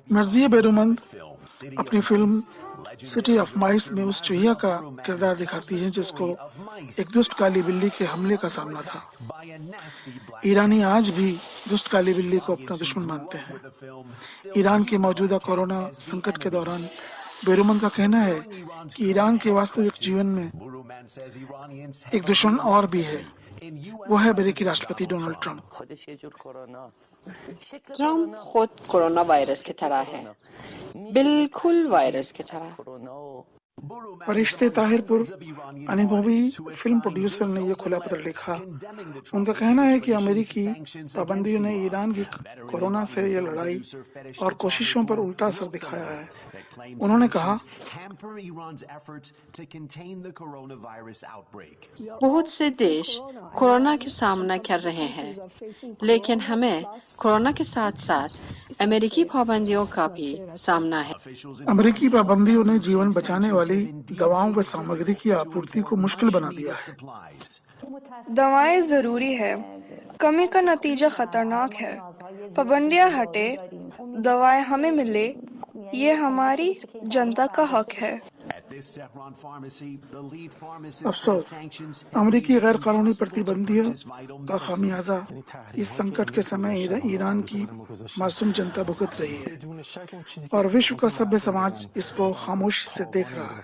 मर्जिया बेरुमंद अपनी film city of mice में उस चूहिया का किरदार दिखाती हैं जिसको एक दुष्ट काली बिल्ली के हमले का सामना था। ईरानी आज भी दुष्ट काली बिल्ली को अपना दुश्मन मानते हैं। ईरान के मौजूदा कोरोना संकट के दौरान बेरुमंद का कहना है कि ईरान के वास्तविक जीवन में एक दुश्मन और भी है, वो है अमेरिकी राष्ट्रपति डोनाल्ड ट्रंप। ट्रम्प खुद कोरोना वायरस की तरह है, बिल्कुल वायरस की तरह। फरिश्ते ताहिरपुर अनुभवी फिल्म प्रोड्यूसर ने यह खुला पत्र लिखा। उनका कहना है कि अमेरिकी पाबंदियों ने ईरान की कोरोना से यह लड़ाई और कोशिशों पर उल्टा असर दिखाया है। उन्होंने कहा, बहुत से देश कोरोना के सामना कर रहे हैं, लेकिन हमें कोरोना के साथ साथ अमेरिकी पाबंदियों का भी सामना है। अमेरिकी पाबंदियों ने जीवन बचाने वाली दवाओं व सामग्री की आपूर्ति को मुश्किल बना दिया है। दवाएं जरूरी है, कमी का नतीजा खतरनाक है। पाबंदियां हटे, दवाएं हमें मिले, ये हमारी जनता का हक है। अफसोस, अमेरिकी गैर कानूनी प्रतिबंधियों का खामियाजा इस संकट के समय ईरान की मासूम जनता भुगत रही है और विश्व का सभ्य समाज इसको खामोशी से देख रहा है।